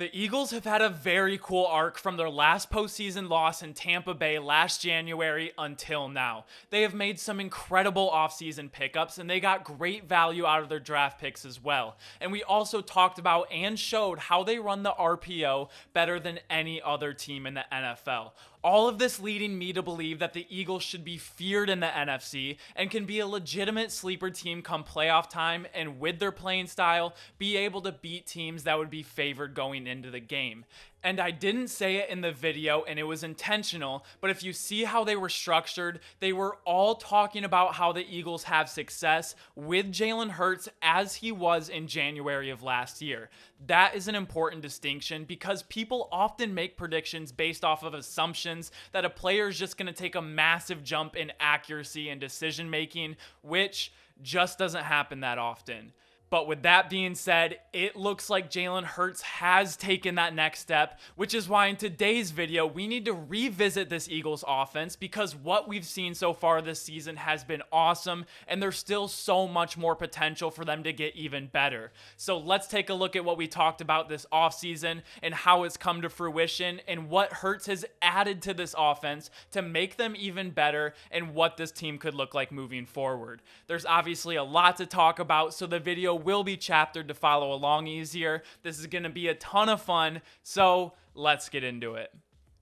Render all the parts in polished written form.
The Eagles have had a very cool arc from their last postseason loss in Tampa Bay last January until now. They have made some incredible offseason pickups and they got great value out of their draft picks as well. And we also talked about and showed how they run the RPO better than any other team in the NFL. All of this leading me to believe that the Eagles should be feared in the NFC and can be a legitimate sleeper team come playoff time, and with their playing style, be able to beat teams that would be favored going into the game. And I didn't say it in the video and it was intentional, but if you see how they were structured, they were all talking about how the Eagles have success with Jalen Hurts as he was in January of last year. That is an important distinction because people often make predictions based off of assumptions that a player is just going to take a massive jump in accuracy and decision making, which just doesn't happen that often. But with that being said, it looks like Jalen Hurts has taken that next step, which is why in today's video, we need to revisit this Eagles offense because what we've seen so far this season has been awesome, and there's still so much more potential for them to get even better. So let's take a look at what we talked about this offseason and how it's come to fruition and what Hurts has added to this offense to make them even better and what this team could look like moving forward. There's obviously a lot to talk about, so the video will be chaptered to follow along easier. This is going to be a ton of fun, so let's get into it.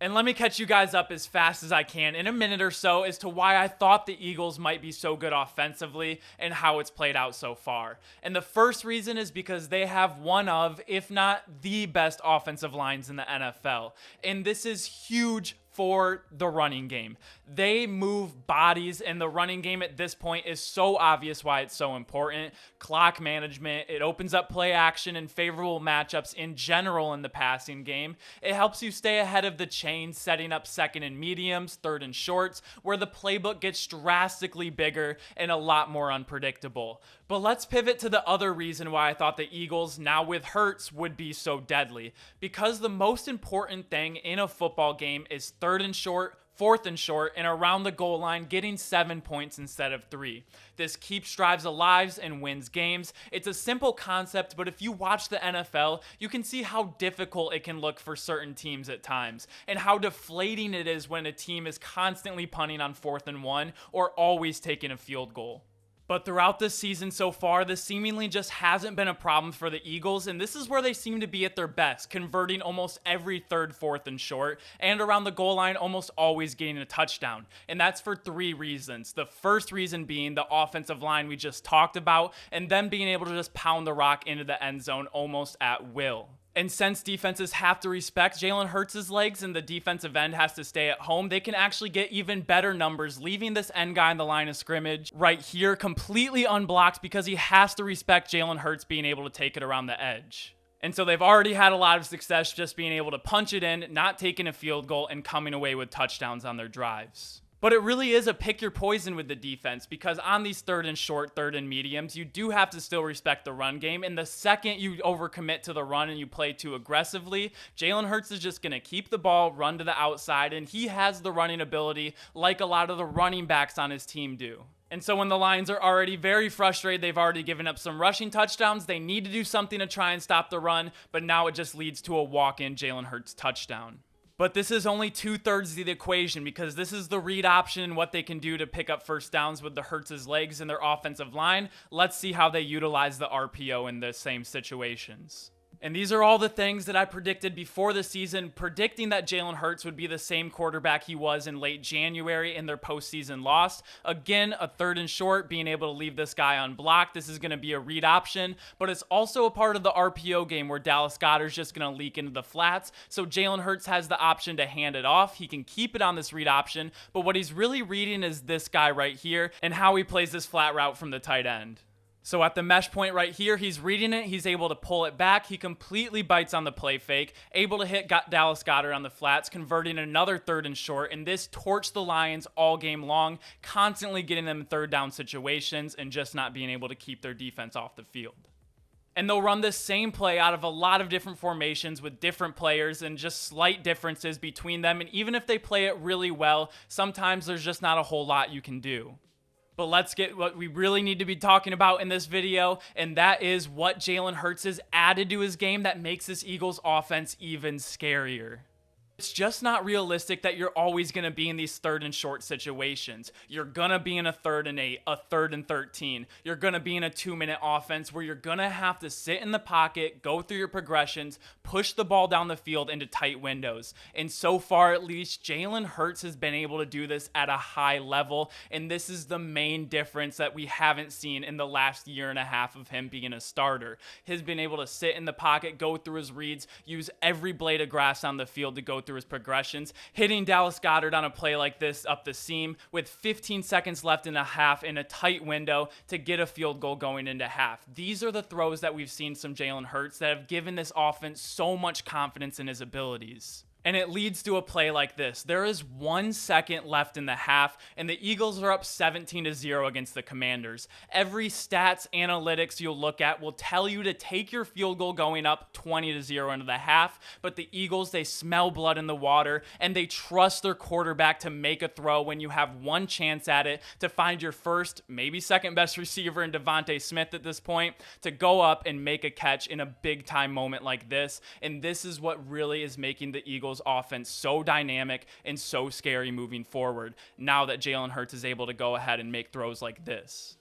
And let me catch you guys up as fast as I can in a minute or so as to why I thought the Eagles might be so good offensively and how it's played out so far. And the first reason is because they have one of, if not the best offensive lines in the NFL. And this is huge for the running game. They move bodies, and the running game at this point is so obvious why it's so important. Clock management, it opens up play action and favorable matchups in general in the passing game. It helps you stay ahead of the chain, setting up second and mediums, third and shorts, where the playbook gets drastically bigger and a lot more unpredictable. But let's pivot to the other reason why I thought the Eagles, now with Hurts, would be so deadly. Because the most important thing in a football game is third and short, fourth and short, and around the goal line, getting 7 points instead of 3. This keeps drives alive and wins games. It's a simple concept, but if you watch the NFL, you can see how difficult it can look for certain teams at times, and how deflating it is when a team is constantly punting on 4th and 1 or always taking a field goal. But throughout this season so far, this seemingly just hasn't been a problem for the Eagles, and this is where they seem to be at their best, converting almost every third, fourth, and short, and around the goal line almost always getting a touchdown. And that's for 3 reasons. The first reason being the offensive line we just talked about, and them being able to just pound the rock into the end zone almost at will. And since defenses have to respect Jalen Hurts' legs and the defensive end has to stay at home, they can actually get even better numbers, leaving this end guy in the line of scrimmage right here completely unblocked because he has to respect Jalen Hurts being able to take it around the edge. And so they've already had a lot of success just being able to punch it in, not taking a field goal, and coming away with touchdowns on their drives. But it really is a pick your poison with the defense because on these third and short, third and mediums, you do have to still respect the run game. And the second you overcommit to the run and you play too aggressively, Jalen Hurts is just going to keep the ball, run to the outside, and he has the running ability like a lot of the running backs on his team do. And so when the Lions are already very frustrated, they've already given up some rushing touchdowns, they need to do something to try and stop the run, but now it just leads to a walk-in Jalen Hurts touchdown. But this is only 2/3 of the equation because this is the read option and what they can do to pick up first downs with the Hurts' legs and their offensive line. Let's see how they utilize the RPO in the same situations. And these are all the things that I predicted before the season, predicting that Jalen Hurts would be the same quarterback he was in late January in their postseason loss. Again, a third and short, being able to leave this guy unblocked. This is going to be a read option, but it's also a part of the RPO game where Dallas Goedert's just going to leak into the flats. So Jalen Hurts has the option to hand it off. He can keep it on this read option, but what he's really reading is this guy right here and how he plays this flat route from the tight end. So at the mesh point right here, he's reading it, he's able to pull it back, he completely bites on the play fake, able to hit Dallas Goedert on the flats, converting another third and short, and this torched the Lions all game long, constantly getting them in third down situations and just not being able to keep their defense off the field. And they'll run this same play out of a lot of different formations with different players and just slight differences between them, and even if they play it really well, sometimes there's just not a whole lot you can do. But let's get what we really need to be talking about in this video, and that is what Jalen Hurts has added to his game that makes this Eagles offense even scarier. It's just not realistic that you're always going to be in these 3rd and short situations. You're going to be in a 3rd and 8, a 3rd and 13. You're going to be in a 2-minute offense where you're going to have to sit in the pocket, go through your progressions, push the ball down the field into tight windows. And so far, at least, Jalen Hurts has been able to do this at a high level. And this is the main difference that we haven't seen in the last year and a half of him being a starter. He's been able to sit in the pocket, go through his reads, use every blade of grass on the field to go through his progressions, hitting Dallas Goedert on a play like this up the seam with 15 seconds left in a half in a tight window to get a field goal going into half. These are the throws that we've seen from Jalen Hurts that have given this offense so much confidence in his abilities. And it leads to a play like this. There is 1 second left in the half, and the Eagles are up 17-0 against the Commanders. Every stats analytics you'll look at will tell you to take your field goal going up 20-0 into the half, but the Eagles, they smell blood in the water, and they trust their quarterback to make a throw when you have one chance at it to find your first, maybe second best receiver in Devontae-Smith at this point, to go up and make a catch in a big-time moment like this. And this is what really is making the Eagles offense so dynamic and so scary moving forward now that Jalen Hurts is able to go ahead and make throws like this.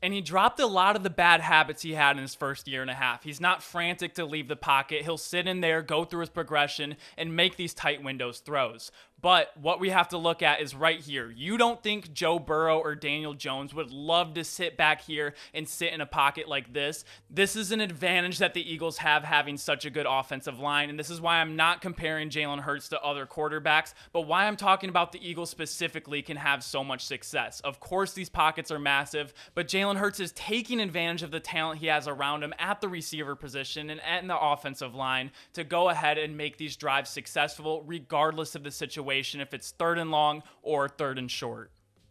And he dropped a lot of the bad habits he had in his first year and a half. He's not frantic to leave the pocket. He'll sit in there, go through his progression, and make these tight windows throws. But what we have to look at is right here. You don't think Joe Burrow or Daniel Jones would love to sit back here and sit in a pocket like this? This is an advantage that the Eagles have having such a good offensive line, and this is why I'm not comparing Jalen Hurts to other quarterbacks, but why I'm talking about the Eagles specifically can have so much success. Of course, these pockets are massive, but Jalen Hurts is taking advantage of the talent he has around him at the receiver position and in the offensive line to go ahead and make these drives successful regardless of the situation, if it's 3rd and long or 3rd and short.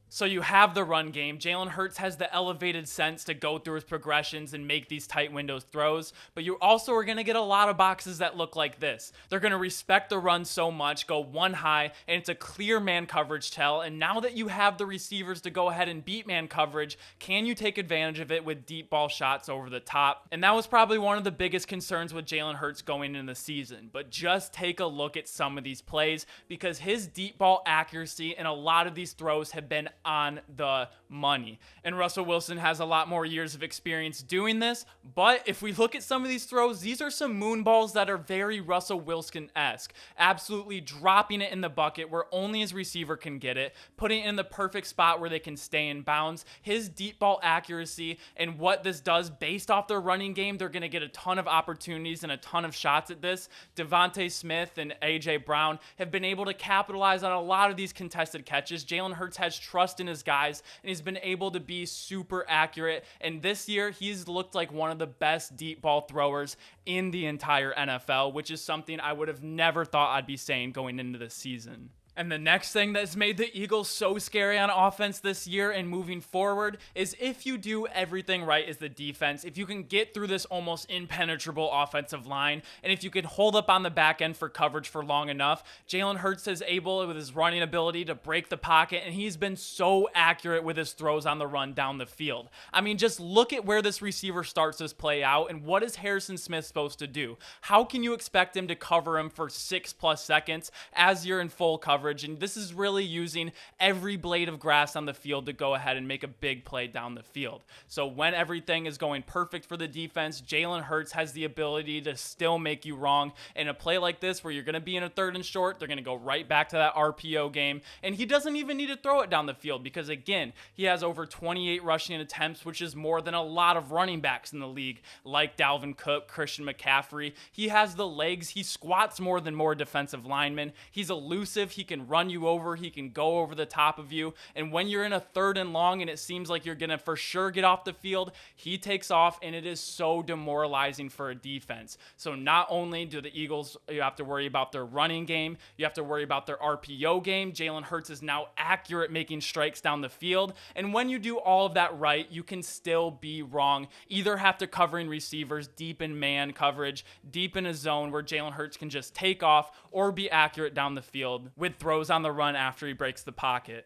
So you have the run game. Jalen Hurts has the elevated sense to go through his progressions and make these tight windows throws, but you also are going to get a lot of boxes that look like this. They're going to respect the run so much, go one high, and it's a clear man coverage tell. And now that you have the receivers to go ahead and beat man coverage, can you take advantage of it with deep ball shots over the top? And that was probably one of the biggest concerns with Jalen Hurts going into the season. But just take a look at some of these plays because his deep ball accuracy and a lot of these throws have been on the money. And Russell Wilson has a lot more years of experience doing this, but if we look at some of these throws, these are some moon balls that are very Russell Wilson-esque. Absolutely dropping it in the bucket where only his receiver can get it, putting it in the perfect spot where they can stay in bounds. His deep ball accuracy and what this does based off their running game, they're going to get a ton of opportunities and a ton of shots at this. Devontae-Smith and A.J. Brown have been able to capitalize on a lot of these contested catches. Jalen Hurts has trust in his guys, and he's been able to be super accurate. And this year, he's looked like one of the best deep ball throwers in the entire NFL, which is something I would have never thought I'd be saying going into this season. And the next thing that's made the Eagles so scary on offense this year and moving forward is if you do everything right as the defense, if you can get through this almost impenetrable offensive line, and if you can hold up on the back end for coverage for long enough, Jalen Hurts is able, with his running ability, to break the pocket, and he's been so accurate with his throws on the run down the field. I mean, just look at where this receiver starts this play out, and what is Harrison Smith supposed to do? How can you expect him to cover him for 6+ seconds as you're in full coverage? And this is really using every blade of grass on the field to go ahead and make a big play down the field. So when everything is going perfect for the defense, Jalen Hurts has the ability to still make you wrong. In a play like this where you're going to be in a 3rd and short, they're going to go right back to that RPO game, and he doesn't even need to throw it down the field because, again, he has over 28 rushing attempts, which is more than a lot of running backs in the league, like Dalvin Cook, Christian McCaffrey. He has the legs. He squats more than more defensive linemen. He's elusive. He can run you over. He can go over the top of you. And when you're in a 3rd and long and it seems like you're going to for sure get off the field, he takes off, and it is so demoralizing for a defense. So not only do the Eagles, you have to worry about their running game, you have to worry about their RPO game. Jalen Hurts is now accurate making strikes down the field. And when you do all of that right, you can still be wrong. Either have to covering receivers deep in man coverage, deep in a zone where Jalen Hurts can just take off, or be accurate down the field with throws on the run after he breaks the pocket.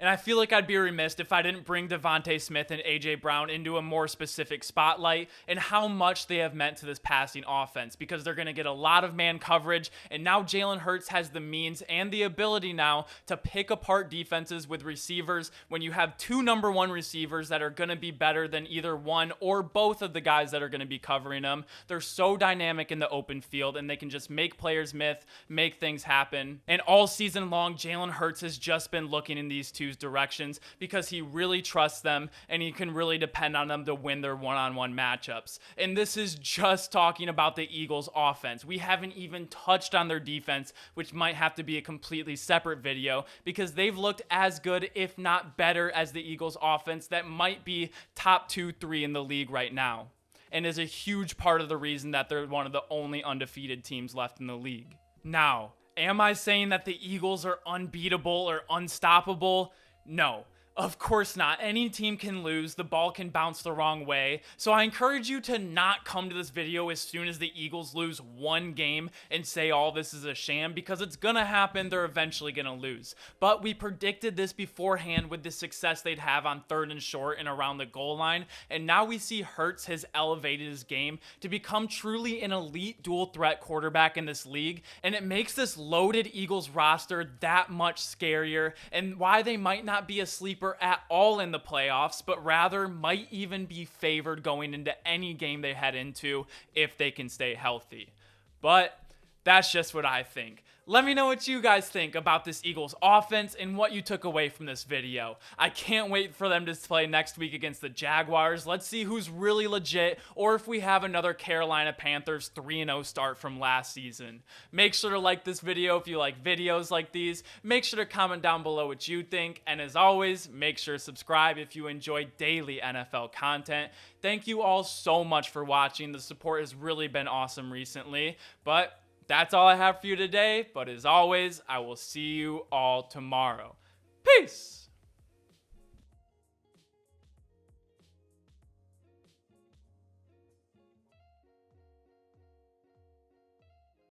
And I feel like I'd be remiss if I didn't bring Devontae Smith and A.J. Brown into a more specific spotlight and how much they have meant to this passing offense, because they're going to get a lot of man coverage, and now Jalen Hurts has the means and the ability now to pick apart defenses with receivers when you have two number one receivers that are going to be better than either one or both of the guys that are going to be covering them. They're so dynamic in the open field, and they can just make players miss, make things happen. And all season long, Jalen Hurts has just been looking in these two directions because he really trusts them and he can really depend on them to win their one-on-one matchups. And this is just talking about the Eagles offense. We haven't even touched on their defense, which might have to be a completely separate video because they've looked as good, if not better, as the Eagles offense that might be top 2-3 in the league right now, and is a huge part of the reason that they're one of the only undefeated teams left in the league. Now, am I saying that the Eagles are unbeatable or unstoppable? No, of course not. Any team can lose. The ball can bounce the wrong way. So I encourage you to not come to this video as soon as the Eagles lose one game and say all this is a sham, because it's going to happen. They're eventually going to lose. But we predicted this beforehand with the success they'd have on 3rd and short and around the goal line. And now we see Hurts has elevated his game to become truly an elite dual threat quarterback in this league. And it makes this loaded Eagles roster that much scarier, and why they might not be a sleeper at all in the playoffs, but rather might even be favored going into any game they head into if they can stay healthy. But that's just what I think. Let me know what you guys think about this Eagles offense and what you took away from this video. I can't wait for them to play next week against the Jaguars. Let's see who's really legit, or if we have another Carolina Panthers 3-0 start from last season. Make sure to like this video if you like videos like these. Make sure to comment down below what you think. And as always, make sure to subscribe if you enjoy daily NFL content. Thank you all so much for watching. The support has really been awesome recently. But that's all I have for you today, but as always, I will see you all tomorrow. Peace!